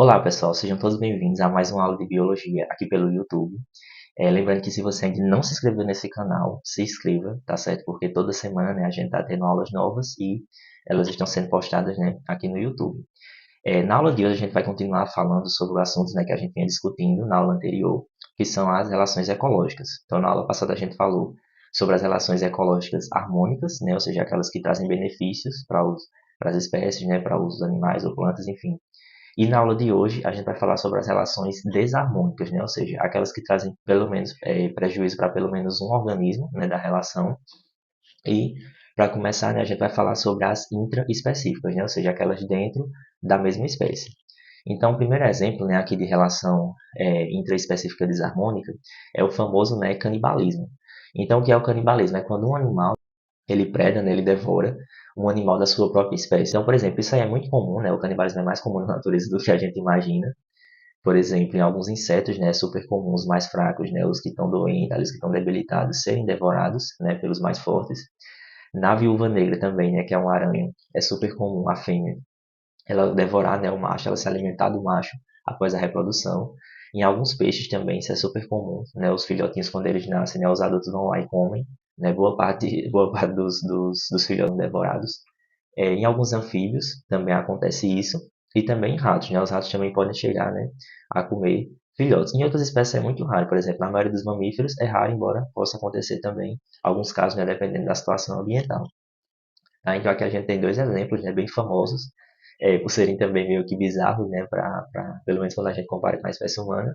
Olá, pessoal, sejam todos bem-vindos a mais uma aula de biologia aqui pelo YouTube. Lembrando que se você ainda não se inscreveu nesse canal, se inscreva, tá certo? Porque toda semana, né, a gente tá tendo aulas novas e elas estão sendo postadas, né, aqui no YouTube. Na aula de hoje a gente vai continuar falando sobre os assuntos, né, que a gente vinha discutindo na aula anterior, que são as relações ecológicas. Então, na aula passada a gente falou sobre as relações ecológicas harmônicas, né, ou seja, aquelas que trazem benefícios para as espécies, né, para os animais ou plantas, enfim. E na aula de hoje a gente vai falar sobre as relações desarmônicas, né? Ou seja, aquelas que trazem pelo menos prejuízo para pelo menos um organismo, né, da relação. E para começar, né, a gente vai falar sobre as intraespecíficas, né? Ou seja, aquelas dentro da mesma espécie. Então, o primeiro exemplo, né, aqui de relação intraespecífica desarmônica é o famoso, né, canibalismo. Então, o que é o canibalismo? É quando um animal ele preda, né, ele devora um animal da sua própria espécie. Então, por exemplo, isso aí é muito comum, né? O canibalismo é mais comum na natureza do que a gente imagina. Por exemplo, em alguns insetos, né, super comuns, mais fracos, né, os que estão doentes, os que estão debilitados, serem devorados, né, pelos mais fortes. Na viúva negra também, né, que é uma aranha, é super comum a fêmea ela devorar, né, o macho, ela se alimentar do macho após a reprodução. Em alguns peixes também isso é super comum, né, os filhotinhos quando eles nascem, né, os adultos vão lá e comem, né, boa parte dos filhotes são devorados. Em alguns anfíbios também acontece isso, e também em ratos, né, os ratos também podem chegar, né, a comer filhotes. Em outras espécies é muito raro, por exemplo, na maioria dos mamíferos é raro, embora possa acontecer também alguns casos, né, dependendo da situação ambiental. Tá? Então aqui a gente tem dois exemplos, né, bem famosos, por serem também meio que bizarros, né, pelo menos quando a gente compara com a espécie humana,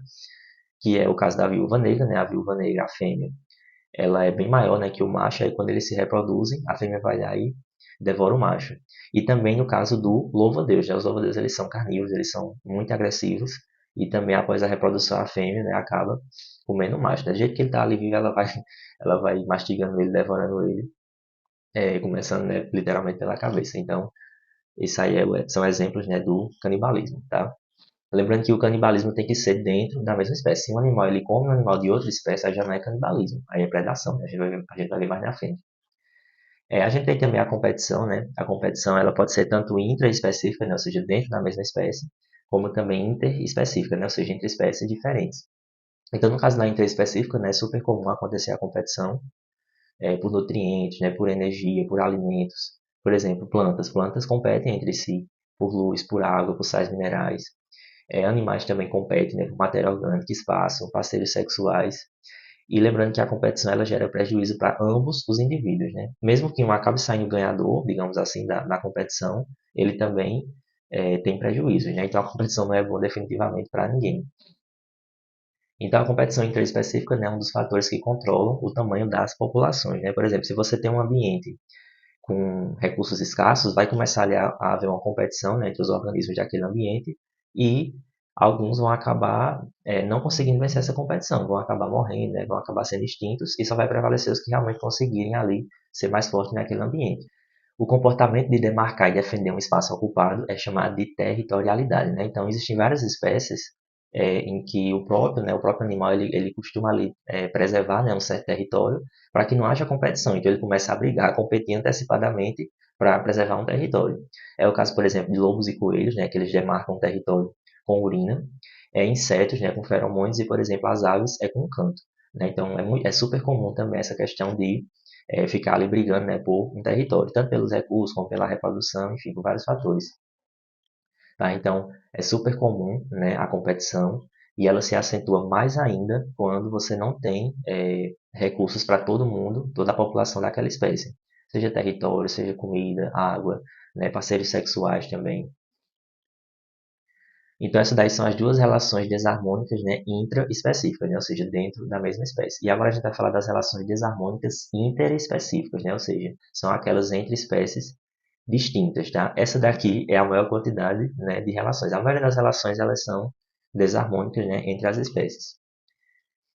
que é o caso da viúva negra, né, a viúva negra, a fêmea, ela é bem maior, né, que o macho, aí quando eles se reproduzem, a fêmea vai lá e devora o macho. E também no caso do louva-a-Deus, né, os louva-a-Deus eles são carnívoros, eles são muito agressivos, e também após a reprodução a fêmea, né, acaba comendo o macho, né, do jeito que ele está ali vivo, ela vai mastigando ele, devorando ele, começando, né, literalmente pela cabeça. Então, isso aí são exemplos, né, do canibalismo, tá? Lembrando que o canibalismo tem que ser dentro da mesma espécie. Se um animal ele come um animal de outra espécie, aí já não é canibalismo, aí é predação, né? A gente vai ver mais na frente. A gente tem também a competição, né? A competição ela pode ser tanto intraespecífica, né? Ou seja, dentro da mesma espécie, como também interespecífica, né? Ou seja, entre espécies diferentes. Então, no caso da intraespecífica, né, é super comum acontecer a competição por nutrientes, né, por energia, por alimentos. Por exemplo, plantas. Plantas competem entre si por luz, por água, por sais minerais. Animais também competem, né, por matéria orgânica, espaço, parceiros sexuais. E lembrando que a competição ela gera prejuízo para ambos os indivíduos. Né? Mesmo que um acabe saindo ganhador, digamos assim, da competição, ele também tem prejuízos. Né? Então a competição não é boa definitivamente para ninguém. Então, a competição interespecífica, né, é um dos fatores que controlam o tamanho das populações. Né? Por exemplo, se você tem um ambiente com recursos escassos, vai começar ali a haver uma competição, né, entre os organismos daquele ambiente e alguns vão acabar não conseguindo vencer essa competição, vão acabar morrendo, né, vão acabar sendo extintos e só vai prevalecer os que realmente conseguirem ali ser mais fortes naquele ambiente. O comportamento de demarcar e defender um espaço ocupado é chamado de territorialidade. Né? Então, existem várias espécies em que o próprio animal ele costuma ali preservar, né, um certo território para que não haja competição. Então, ele começa a brigar, a competir antecipadamente para preservar um território. É o caso, por exemplo, de lobos e coelhos, né, que eles demarcam um território com urina, insetos, né, com feromônios e, por exemplo, as aves com canto. Né? Então, é super comum também essa questão de ficar ali brigando, né, por um território, tanto pelos recursos como pela reprodução, enfim, por vários fatores. Tá? Então, é super comum, né, a competição e ela se acentua mais ainda quando você não tem recursos para todo mundo, toda a população daquela espécie. Seja território, seja comida, água, né, parceiros sexuais também. Então, essas daí são as duas relações desarmônicas, né, intraespecíficas, né, ou seja, dentro da mesma espécie. E agora a gente vai falar das relações desarmônicas interespecíficas, né, ou seja, são aquelas entre espécies distintas, tá? Essa daqui é a maior quantidade, né, de relações. A maioria das relações elas são desarmônicas, né, entre as espécies.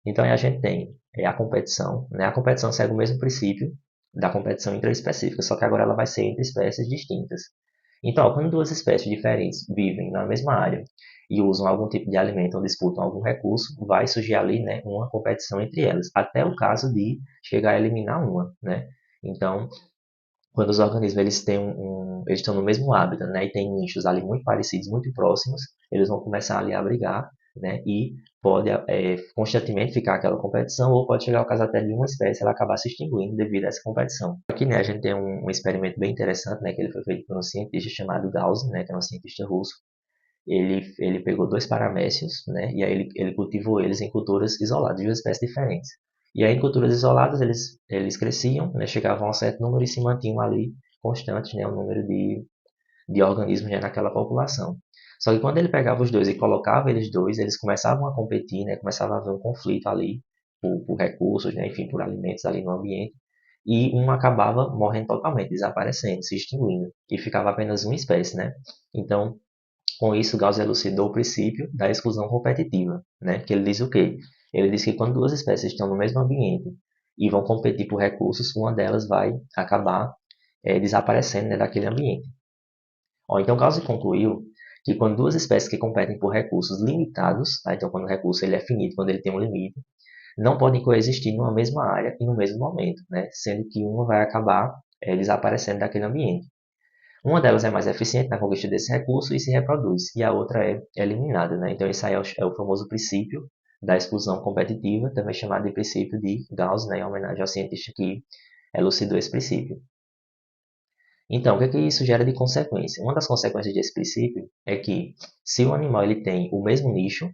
Então, aí a gente tem a competição, né? A competição segue o mesmo princípio da competição intraespecífica, só que agora ela vai ser entre espécies distintas. Então, quando duas espécies diferentes vivem na mesma área e usam algum tipo de alimento ou disputam algum recurso, vai surgir ali, né, uma competição entre elas, até o caso de chegar a eliminar uma, né? Então, quando os organismos eles têm eles estão no mesmo hábitat, né, e tem nichos ali muito parecidos, muito próximos, eles vão começar ali a brigar, né, e pode constantemente ficar aquela competição, ou pode chegar ao caso até de uma espécie ela acabar se extinguindo devido a essa competição. Aqui, né, a gente tem um experimento bem interessante, né, que ele foi feito por um cientista chamado Gauss, né, que é um cientista russo. Ele pegou dois paramécios, né, e aí ele cultivou eles em culturas isoladas, de duas espécies diferentes. E aí, em culturas isoladas, eles cresciam, né, chegavam a um certo número e se mantinham ali constantes, né, o número de organismos, né, naquela população. Só que quando ele pegava os dois e colocava eles dois, eles começavam a competir, né, começava a haver um conflito ali por recursos, né, enfim, por alimentos ali no ambiente, e um acabava morrendo totalmente, desaparecendo, se extinguindo, e ficava apenas uma espécie, né? Então, com isso, Gauss elucidou o princípio da exclusão competitiva, né? Que ele diz o quê? Ele diz que quando duas espécies estão no mesmo ambiente e vão competir por recursos, uma delas vai acabar desaparecendo, né, daquele ambiente. Ó, então, Gauss concluiu que quando duas espécies que competem por recursos limitados, tá? Então quando o recurso ele é finito, quando ele tem um limite, não podem coexistir numa mesma área e no mesmo momento, né? Sendo que uma vai acabar desaparecendo daquele ambiente. Uma delas é mais eficiente na conquista desse recurso e se reproduz, e a outra é eliminada, né? Então, esse aí é o famoso princípio da exclusão competitiva, também chamado de princípio de Gauss, né? Em homenagem ao cientista que elucidou esse princípio. Então, o que é que isso gera de consequência? Uma das consequências desse princípio é que, se o animal ele tem o mesmo nicho,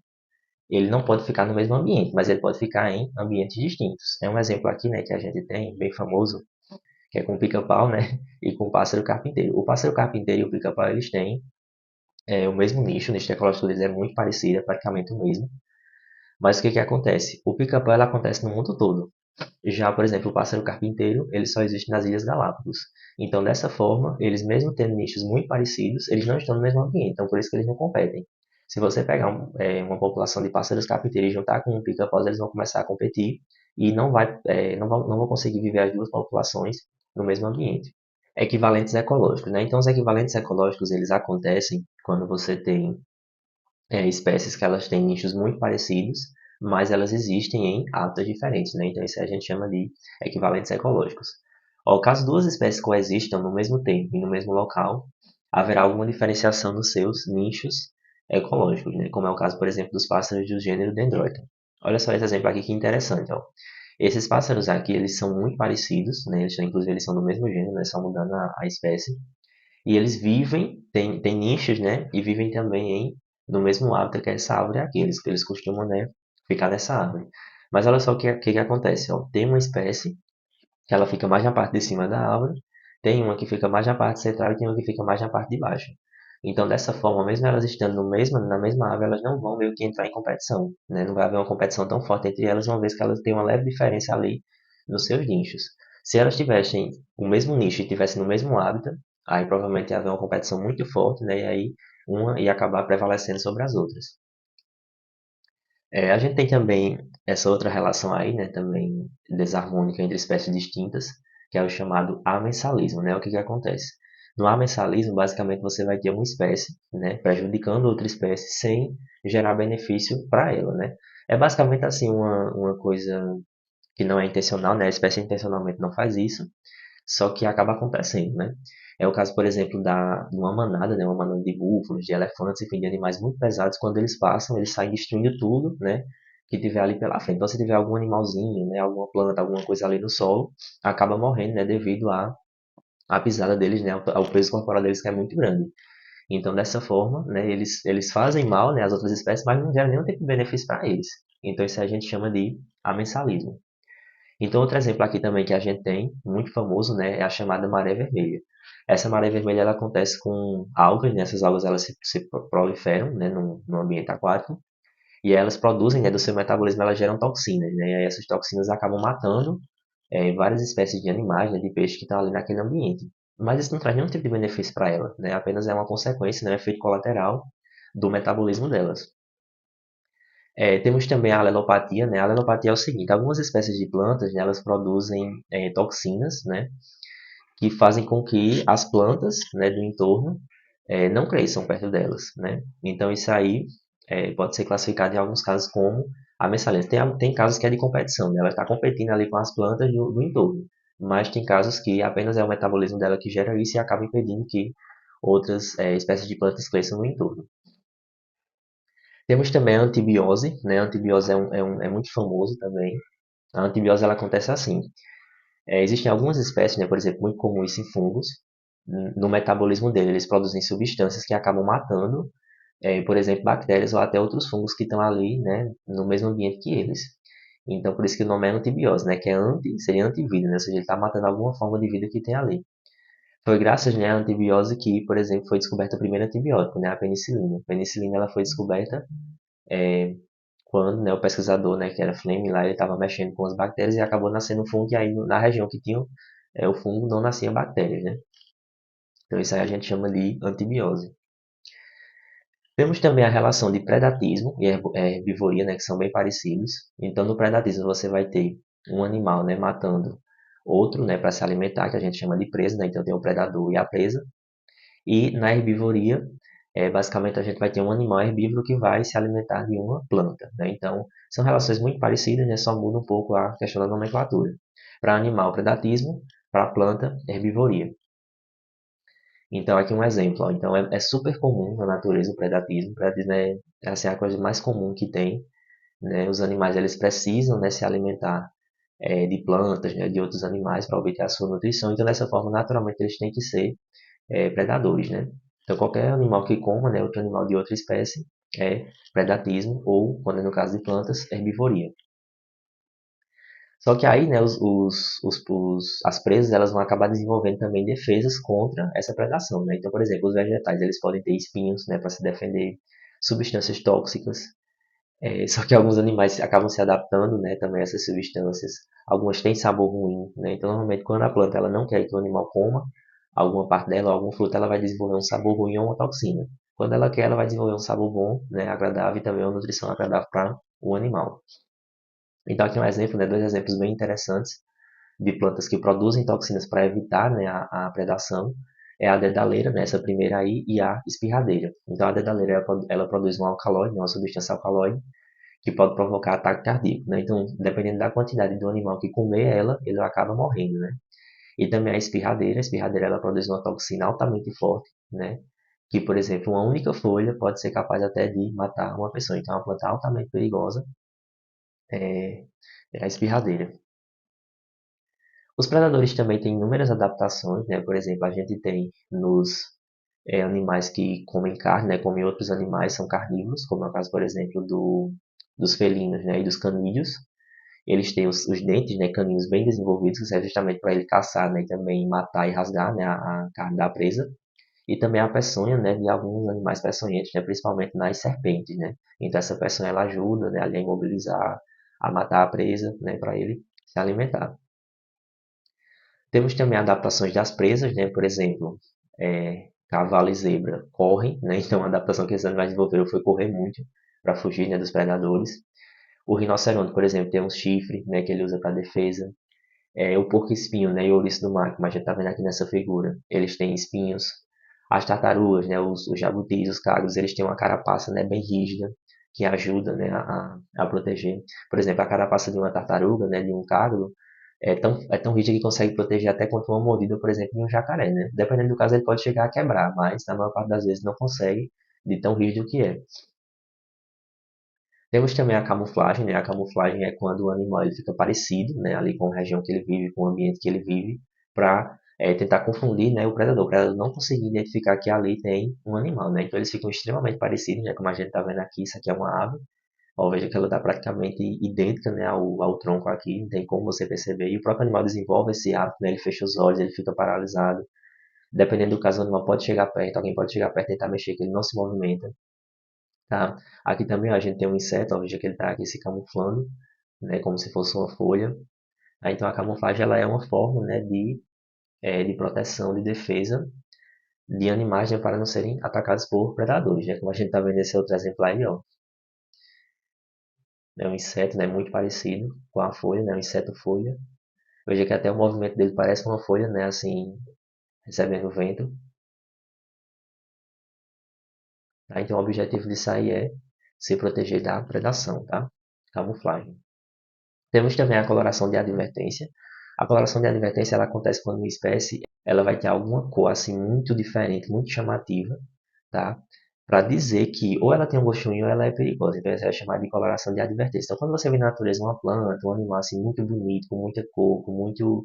ele não pode ficar no mesmo ambiente, mas ele pode ficar em ambientes distintos. É um exemplo aqui, né, que a gente tem, bem famoso, que é com o pica-pau, né, e com o pássaro carpinteiro. O pássaro carpinteiro e o pica-pau, eles têm o mesmo nicho, o nicho ecológico deles é muito parecido, é praticamente o mesmo. Mas o que que acontece? O pica-pau ela acontece no mundo todo. Já, por exemplo, o pássaro carpinteiro, ele só existe nas Ilhas Galápagos. Então, dessa forma, eles mesmo tendo nichos muito parecidos, eles não estão no mesmo ambiente, então por isso que eles não competem. Se você pegar uma população de pássaros carpinteiros e juntar com um pica-pau, eles vão começar a competir e não vão conseguir viver as duas populações no mesmo ambiente. Equivalentes ecológicos, né? Então, os equivalentes ecológicos, eles acontecem quando você tem espécies que elas têm nichos muito parecidos, mas elas existem em hábitats diferentes, né? Então isso a gente chama de equivalentes ecológicos. Ó, caso duas espécies coexistam no mesmo tempo e no mesmo local, haverá alguma diferenciação nos seus nichos ecológicos, né? Como é o caso, por exemplo, dos pássaros do gênero Dendroiton. Olha só esse exemplo aqui que interessante, ó. Esses pássaros aqui, eles são muito parecidos, né? Inclusive, eles são do mesmo gênero, né? Só mudando a espécie. E eles vivem, tem nichos, né? E vivem também no mesmo hábitat que essa árvore aqui. Eles costumam, né, ficar nessa árvore. Mas olha só o que acontece, ó. Tem uma espécie que ela fica mais na parte de cima da árvore, tem uma que fica mais na parte central e tem uma que fica mais na parte de baixo. Então, dessa forma, mesmo elas estando na mesma árvore, elas não vão meio que entrar em competição, né? Não vai haver uma competição tão forte entre elas, uma vez que elas têm uma leve diferença ali nos seus nichos. Se elas tivessem o mesmo nicho e tivessem no mesmo hábitat, aí provavelmente ia haver uma competição muito forte, né? E aí uma ia acabar prevalecendo sobre as outras. A gente tem também essa outra relação aí, né, também desarmônica entre espécies distintas, que é o chamado amensalismo, né? O que que acontece? No amensalismo, basicamente, você vai ter uma espécie, né, prejudicando outra espécie sem gerar benefício para ela, né? É basicamente assim uma coisa que não é intencional, né? A espécie intencionalmente não faz isso, só que acaba acontecendo, né? É o caso, por exemplo, de uma manada, né? Uma manada de búfalos, de elefantes, enfim, de animais muito pesados. Quando eles passam, eles saem destruindo tudo, né? Que tiver ali pela frente. Então, se tiver algum animalzinho, né? Alguma planta, alguma coisa ali no solo, acaba morrendo, né? Devido à pisada deles, né? Ao peso corporal deles que é muito grande. Então, dessa forma, né? Eles fazem mal, né? Às outras espécies, mas não geram nenhum tipo de benefício para eles. Então, isso a gente chama de amensalismo. Então, outro exemplo aqui também que a gente tem, muito famoso, né, é a chamada maré vermelha. Essa maré vermelha ela acontece com algas, né, essas algas elas se proliferam, né, no ambiente aquático, e elas produzem, né, do seu metabolismo, elas geram toxinas, né, e aí essas toxinas acabam matando várias espécies de animais, né, de peixes que estão ali naquele ambiente. Mas isso não traz nenhum tipo de benefício para ela, né, apenas é uma consequência, né, um efeito colateral do metabolismo delas. Temos também a alenopatia, né? A alenopatia é o seguinte, algumas espécies de plantas, né, elas produzem toxinas, né, que fazem com que as plantas, né, do entorno não cresçam perto delas, né? Então isso aí pode ser classificado em alguns casos como a messalina. Tem casos que é de competição, né? Ela está competindo ali com as plantas do entorno. mas tem casos que apenas é o metabolismo dela que gera isso e acaba impedindo que outras espécies de plantas cresçam no entorno. Temos também a antibiose, né? A antibiose é muito famoso também. A antibiose ela acontece assim. Existem algumas espécies, né, por exemplo, muito comuns em fungos. No metabolismo dele, eles produzem substâncias que acabam matando, por exemplo, bactérias ou até outros fungos que estão ali, né, no mesmo ambiente que eles. Então, por isso que o nome é antibiose, né, que seria antivida, né, ou seja, ele está matando alguma forma de vida que tem ali. Foi graças, né, à antibiose que, por exemplo, foi descoberto o primeiro antibiótico, né, a penicilina. A penicilina ela foi descoberta é, quando, né, o pesquisador, né, que era Fleming lá, ele estava mexendo com as bactérias e acabou nascendo um fungo e aí na região que tinha o fungo não nasciam bactérias, né? Então isso aí a gente chama de antibiose. Temos também a relação de predatismo e herbivoria, né, que são bem parecidos. Então no predatismo você vai ter um animal, né, matando outro, né, para se alimentar, que a gente chama de presa, né? Então tem o predador e a presa. E na herbivoria, basicamente a gente vai ter um animal herbívoro que vai se alimentar de uma planta, né? Então, são relações muito parecidas, né? Só muda um pouco a questão da nomenclatura. Para animal, predatismo; para planta, herbivoria. Então, aqui um exemplo. Ó. Então, é super comum na natureza o predatismo. O predatismo é assim, a coisa mais comum que tem, né? Os animais eles precisam, né, se alimentar de plantas, né, de outros animais para obter a sua nutrição. Então, dessa forma, naturalmente, eles têm que ser predadores, né? Então, qualquer animal que coma, né, outro animal de outra espécie é predatismo ou, quando é no caso de plantas, herbivoria. Só que aí, né, as presas elas vão acabar desenvolvendo também defesas contra essa predação, né? Então, por exemplo, os vegetais eles podem ter espinhos, né, para se defender, substâncias tóxicas. Só que alguns animais acabam se adaptando, né, também a essas substâncias. Algumas têm sabor ruim, né? Então, normalmente, quando a planta ela não quer que o animal coma alguma parte dela, ou algum fruto, ela vai desenvolver um sabor ruim ou uma toxina. Quando ela quer, ela vai desenvolver um sabor bom, né, agradável e também uma nutrição agradável para o animal. Então, aqui um exemplo, né, dois exemplos bem interessantes de plantas que produzem toxinas para evitar, né, a predação. É a dedaleira, né, essa primeira aí, e a espirradeira. Então, a dedaleira ela produz um alcaloide, né, uma substância alcaloide, que pode provocar ataque cardíaco, né? Então, dependendo da quantidade do animal que comer ela, ele acaba morrendo, né? E também a espirradeira ela produz uma toxina altamente forte, né? Que, por exemplo, uma única folha pode ser capaz até de matar uma pessoa. Então, é uma planta altamente perigosa, é, é a espirradeira. Os predadores também têm inúmeras adaptações, né? Por exemplo, a gente tem nos animais que comem carne, né? Comem outros animais, são carnívoros, como é o caso, por exemplo, dos felinos, né? E dos canídeos. Eles têm os dentes, né, caninos bem desenvolvidos, que serve justamente para ele caçar, né, e também matar e rasgar, né, a carne da presa. E também a peçonha, né, de alguns animais peçonhentos, né, principalmente nas serpentes, né. Então essa peçonha ela ajuda, né, ali a imobilizar, a matar a presa, né, para ele se alimentar. Temos também adaptações das presas, né, por exemplo, cavalo e zebra correm, né, então a adaptação que esses animais desenvolveram foi correr muito para fugir, né, dos predadores. O rinoceronte, por exemplo, tem um chifre, né, que ele usa para defesa. O porco-espinho, né, e o ouriço do mar, como a gente está vendo aqui nessa figura, eles têm espinhos. As tartarugas, né, os jabutis, os cagos, eles têm uma carapaça, né, bem rígida, que ajuda, né, a proteger. Por exemplo, a carapaça de uma tartaruga, né, de um cágado, é tão rígida que consegue proteger até contra uma mordida, por exemplo, de um jacaré, né? Dependendo do caso, ele pode chegar a quebrar, mas na maior parte das vezes não consegue, de tão rígido que é. Temos também a camuflagem, né? A camuflagem é quando o animal ele fica parecido, né, ali com a região que ele vive, com o ambiente que ele vive, para tentar confundir, né, o predador. O predador não conseguir identificar que ali tem um animal, né? Então eles ficam extremamente parecidos, né? Como a gente está vendo aqui, isso aqui é uma ave. Ó, veja que ela está praticamente idêntica, né, ao tronco aqui, não tem como você perceber. E o próprio animal desenvolve esse hábito, né? Ele fecha os olhos, ele fica paralisado. Dependendo do caso, o animal pode chegar perto, alguém pode chegar perto e tentar mexer, que ele não se movimenta. Tá? Aqui também ó, a gente tem um inseto, ó, veja que ele está aqui se camuflando, né, como se fosse uma folha. Então a camuflagem ela é uma forma, né, de proteção, de defesa de animais, né, para não serem atacados por predadores, né, como a gente está vendo nesse outro exemplo aí, ó. É um inseto, né, muito parecido com a folha, né, um inseto folha. Veja que até o movimento dele parece uma folha, né, assim, recebendo vento. Tá? Então o objetivo disso aí é se proteger da predação, tá? Camuflagem. Temos também a coloração de advertência. A coloração de advertência ela acontece quando uma espécie ela vai ter alguma cor assim muito diferente, muito chamativa, tá? Para dizer que ou ela tem um gosto ruim ou ela é perigosa. Então, essa é chamada de coloração de advertência. Então, quando você vê na natureza uma planta, um animal assim muito bonito, com muita cor, com muito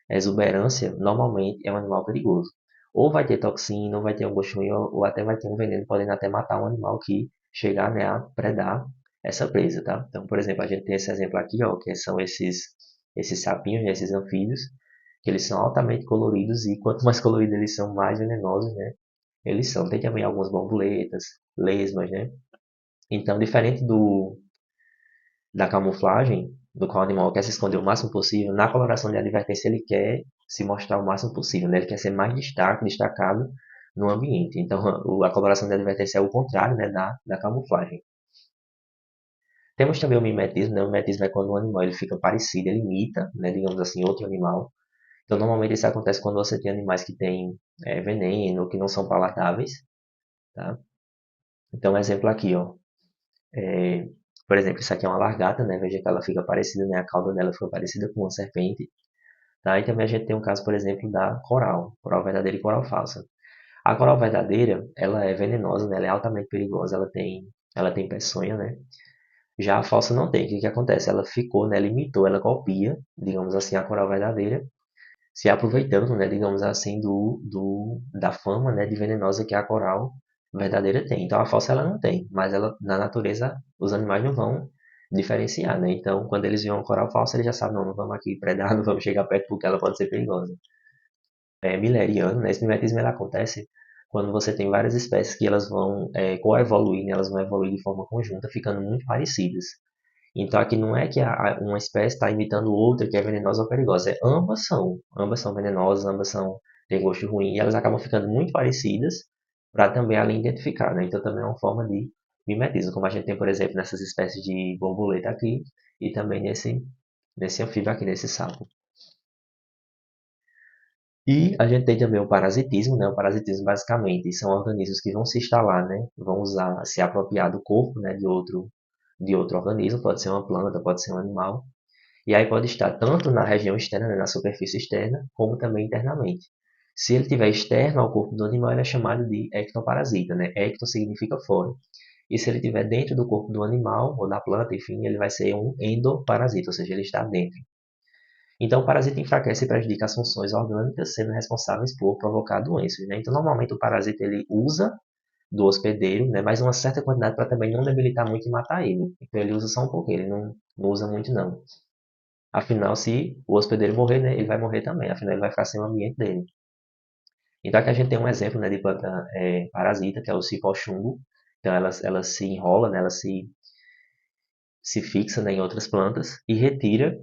exuberância, normalmente é um animal perigoso. Ou vai ter toxina, ou vai ter um gosto ruim, ou até vai ter um veneno, podendo até matar um animal que chegar, né, a predar essa presa, tá? Então, por exemplo, a gente tem esse exemplo aqui, ó, que são esses sapinhos, né, esses anfíbios, que eles são altamente coloridos e quanto mais coloridos eles são, mais venenosos, né? Eles são. Tem também algumas borboletas, lesmas, né? Então, diferente da camuflagem, do qual o animal quer se esconder o máximo possível, na coloração de advertência ele quer se mostrar o máximo possível, né? Ele quer ser mais destacado no ambiente. Então, a coloração de advertência é o contrário, né, da camuflagem. Temos também o mimetismo, né? O mimetismo é quando um animal ele fica parecido, ele imita, né, digamos assim, outro animal. Então, normalmente isso acontece quando você tem animais que têm veneno, que não são palatáveis, tá? Então, um exemplo aqui, ó. É, por exemplo, isso aqui é uma largata, né? Veja que ela fica parecida, né? A cauda dela fica parecida com uma serpente, tá? E também a gente tem um caso, por exemplo, da coral, coral verdadeira e coral falsa. A coral verdadeira, ela é venenosa, né? Ela é altamente perigosa, ela tem peçonha, né? Já a falsa não tem. O que que acontece? Ela ficou, né? Ela imitou, ela copia, digamos assim, a coral verdadeira, se aproveitando, né? Digamos assim, da fama, né? De venenosa que a coral verdadeira tem. Então a falsa ela não tem, mas ela na natureza os animais não vão diferenciar, né? Então quando eles veem uma coral falsa, eles já sabem, não, não vamos aqui predar, não vamos chegar perto porque ela pode ser perigosa. É mileriano, né? Esse mimetismo ele acontece quando você tem várias espécies que elas vão coevoluir, né? Elas vão evoluir de forma conjunta, ficando muito parecidas. Então aqui não é que uma espécie está imitando outra que é venenosa ou perigosa, ambas são venenosas, têm gosto ruim e elas acabam ficando muito parecidas para também ali identificar, né? Então também é uma forma de mimetismo, como a gente tem, por exemplo, nessas espécies de borboleta aqui e também nesse anfíbio aqui, nesse sapo. E a gente tem também o parasitismo, né? O parasitismo basicamente são organismos que vão se instalar, né? Vão usar, se apropriar do corpo, né? De outro organismo, pode ser uma planta, pode ser um animal, e aí pode estar tanto na região externa, né, na superfície externa, como também internamente. Se ele estiver externo ao corpo do animal, ele é chamado de ectoparasita, né? Ecto significa fora. E se ele estiver dentro do corpo do animal, ou da planta, enfim, ele vai ser um endoparasita, ou seja, ele está dentro. Então, o parasita enfraquece e prejudica as funções orgânicas, sendo responsáveis por provocar doenças, né? Então, normalmente o parasita ele usa do hospedeiro, né, mas uma certa quantidade para também não debilitar muito e matar ele. Então, ele usa só um pouco, ele não usa muito não. Afinal, se o hospedeiro morrer, né, ele vai morrer também. Afinal, ele vai ficar sem o ambiente dele. Então, aqui a gente tem um exemplo, né, de planta parasita, que é o cipó-chumbo. Então, ela se enrola, né, ela se fixa, né, em outras plantas e retira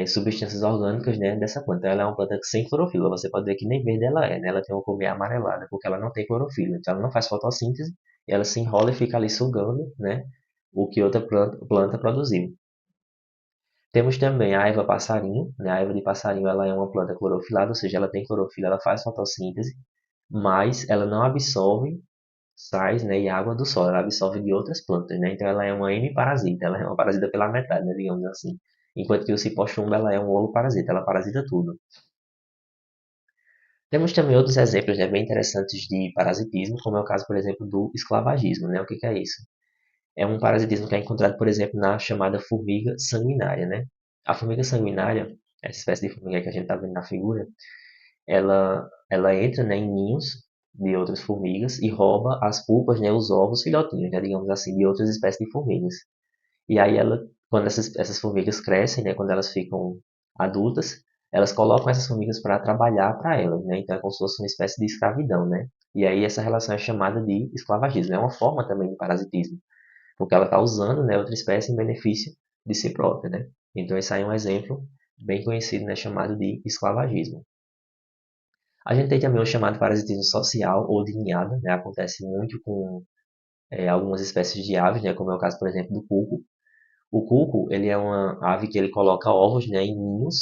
substâncias orgânicas, né, dessa planta. Ela é uma planta sem clorofila. Você pode ver que nem verde ela é, né? Ela tem uma cor meio amarelada, porque ela não tem clorofila. Então, ela não faz fotossíntese, e ela se enrola e fica ali sugando, né, o que outra planta produziu. Temos também a erva passarinho, né? A erva de passarinho ela é uma planta clorofilada, ou seja, ela tem clorofila, ela faz fotossíntese, mas ela não absorve sais, né, e água do solo, ela absorve de outras plantas, né? Então ela é uma hemiparasita, ela é uma parasita pela metade, né, digamos assim. Enquanto que o cipó-chumbo ela é um holoparasita, ela parasita tudo. Temos também outros exemplos, né, bem interessantes de parasitismo, como é o caso, por exemplo, do esclavagismo, né? O que que é isso? É um parasitismo que é encontrado, por exemplo, na chamada formiga sanguinária, né? A formiga sanguinária, essa espécie de formiga que a gente está vendo na figura, ela entra, né, em ninhos de outras formigas e rouba as pulpas, né, os ovos filhotinhos, né, digamos assim, de outras espécies de formigas. E aí quando essas formigas crescem, né, quando elas ficam adultas, elas colocam essas formigas para trabalhar para elas, né? Então é como se fosse uma espécie de escravidão, né? E aí essa relação é chamada de esclavagismo. É uma forma também de parasitismo, porque ela está usando, né, outra espécie em benefício de si própria, né? Então esse aí é um exemplo bem conhecido, né, chamado de esclavagismo. A gente tem também o chamado parasitismo social ou de ninhada, né? Acontece muito com algumas espécies de aves, né? Como é o caso, por exemplo, do cuco. O cuco, ele é uma ave que ele coloca ovos, né, em ninhos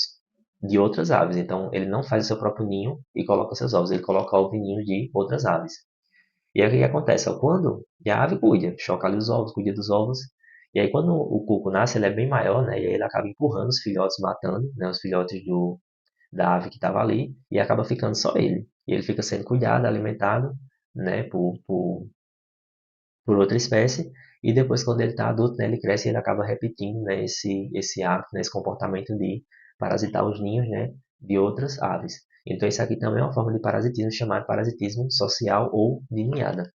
de outras aves. Então, ele não faz o seu próprio ninho e coloca seus ovos, ele coloca ovos em ninhos de outras aves. E aí o que acontece? Quando a ave cuida, choca ali os ovos, cuida dos ovos, E aí quando o cuco nasce, ele é bem maior, né? E aí ele acaba empurrando os filhotes, matando, né, os filhotes da ave que estava ali, e acaba ficando só ele. E ele fica sendo cuidado, alimentado, né, por outra espécie, e depois quando ele está adulto, né, ele cresce e ele acaba repetindo, né, esse hábito, né, esse comportamento de parasitar os ninhos, né, de outras aves. Então isso aqui também é uma forma de parasitismo chamado parasitismo social ou de ninhada.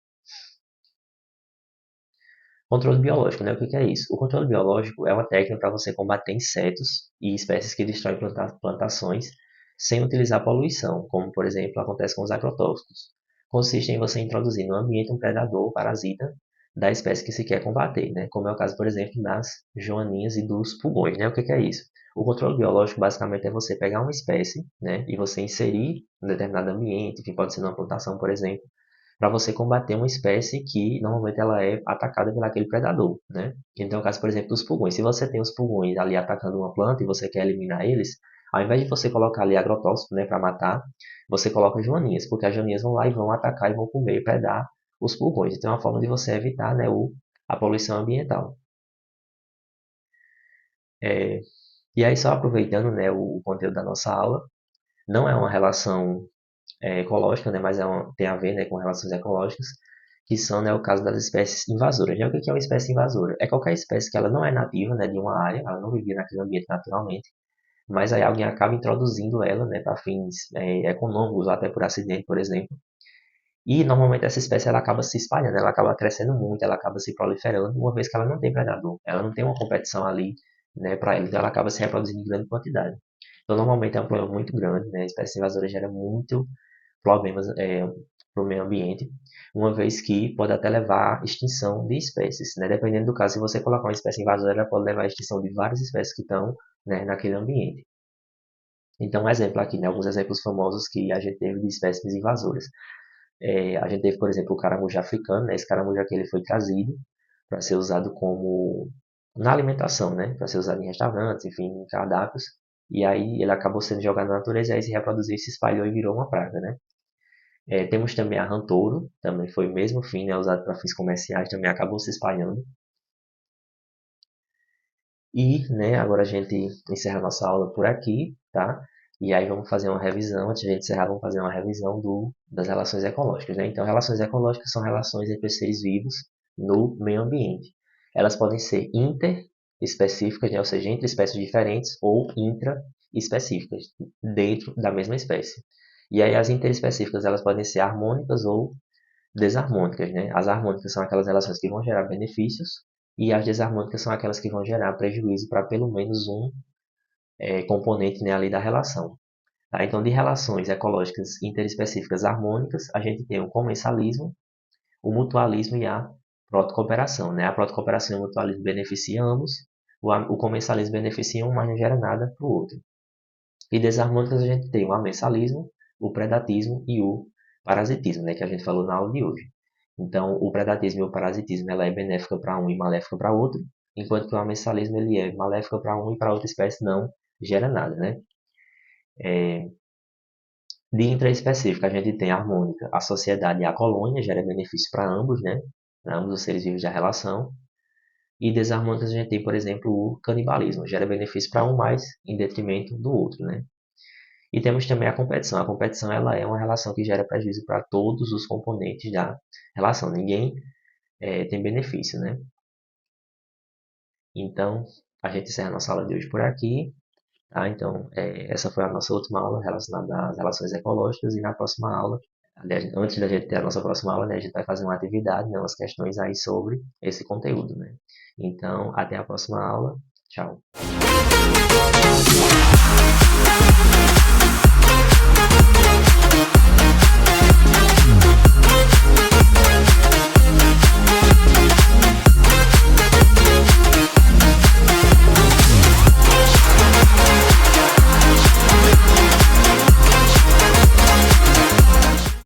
Controle biológico, né? O que é isso? O controle biológico é uma técnica para você combater insetos e espécies que destroem plantações sem utilizar poluição, como por exemplo acontece com os agrotóxicos. Consiste em você introduzir no ambiente um predador ou parasita da espécie que se quer combater, né? Como é o caso, por exemplo, das joaninhas e dos pulgões, né? O que é isso? O controle biológico basicamente é você pegar uma espécie, né, e você inserir em um determinado ambiente, que pode ser numa plantação, por exemplo, para você combater uma espécie que normalmente ela é atacada por aquele predador, né? Então, é o caso, por exemplo, dos pulgões. Se você tem os pulgões ali atacando uma planta e você quer eliminar eles, ao invés de você colocar ali agrotóxico, né, para matar, você coloca joaninhas, porque as joaninhas vão lá e vão atacar e vão comer e predar os pulgões. Então, é uma forma de você evitar, né, a poluição ambiental. É, e aí, só aproveitando, né, o conteúdo da nossa aula, não é uma relação ecológica, né, mas tem a ver, né, com relações ecológicas, que são, né, o caso das espécies invasoras. Né? O que é uma espécie invasora? É qualquer espécie que ela não é nativa, né, de uma área, ela não vivia naquele ambiente naturalmente, mas aí alguém acaba introduzindo ela, né, para fins econômicos, ou até por acidente, por exemplo. E normalmente essa espécie ela acaba se espalhando, ela acaba crescendo muito, ela acaba se proliferando, uma vez que ela não tem predador, ela não tem uma competição ali, né, para ela, então ela acaba se reproduzindo em grande quantidade. Então normalmente é um problema muito grande, né, a espécie invasora gera muito problemas para o meio ambiente, uma vez que pode até levar à extinção de espécies. Né? Dependendo do caso, se você colocar uma espécie invasora, ela pode levar à extinção de várias espécies que estão, né, naquele ambiente. Então, um exemplo aqui, né, alguns exemplos famosos que a gente teve de espécies invasoras. A gente teve, por exemplo, o caramujo africano. Né? Esse caramujo aqui ele foi trazido para ser usado como na alimentação, né? Para ser usado em restaurantes, enfim, em cardápios. E aí ele acabou sendo jogado na natureza, e aí se reproduziu, se espalhou e virou uma praga, né? Temos também a Rantouro, também foi o mesmo fim, né, usado para fins comerciais, também acabou se espalhando. E, né, agora a gente encerra a nossa aula por aqui, tá? E aí vamos fazer uma revisão, antes de a gente encerrar, vamos fazer uma revisão das relações ecológicas, né? Então, relações ecológicas são relações entre os seres vivos no meio ambiente. Elas podem ser interespecíficas, né, ou seja, entre espécies diferentes, ou intraespecíficas, dentro da mesma espécie. E aí as interespecíficas elas podem ser harmônicas ou desarmônicas, né? As harmônicas são aquelas relações que vão gerar benefícios e as desarmônicas são aquelas que vão gerar prejuízo para pelo menos um componente, né, ali da relação. Tá? Então, de relações ecológicas interespecíficas harmônicas, a gente tem o comensalismo, o mutualismo e a protocooperação. Né? A protocooperação e o mutualismo beneficiam ambos, o comensalismo beneficia um, mas não gera nada para o outro. E desarmônicas a gente tem o amensalismo, o predatismo e o parasitismo, né, que a gente falou na aula de hoje. Então, o predatismo e o parasitismo ela é benéfica para um e maléfica para outro, enquanto que o amensalismo ele é maléfico para um e para outra espécie não gera nada, né? De intraespecífica, a gente tem a harmônica, a sociedade e a colônia, gera benefício para ambos, né? Para ambos os seres vivos da relação. E desarmônicas a gente tem, por exemplo, o canibalismo, gera benefício para um mais em detrimento do outro, né? E temos também a competição. A competição ela é uma relação que gera prejuízo para todos os componentes da relação. Ninguém tem benefício, né? Então, a gente encerra a nossa aula de hoje por aqui. Tá? Então, essa foi a nossa última aula relacionada às relações ecológicas. E na próxima aula, aliás, antes da gente ter a nossa próxima aula, né, a gente vai fazer uma atividade, né, umas questões aí sobre esse conteúdo. Né? Então, até a próxima aula. Tchau.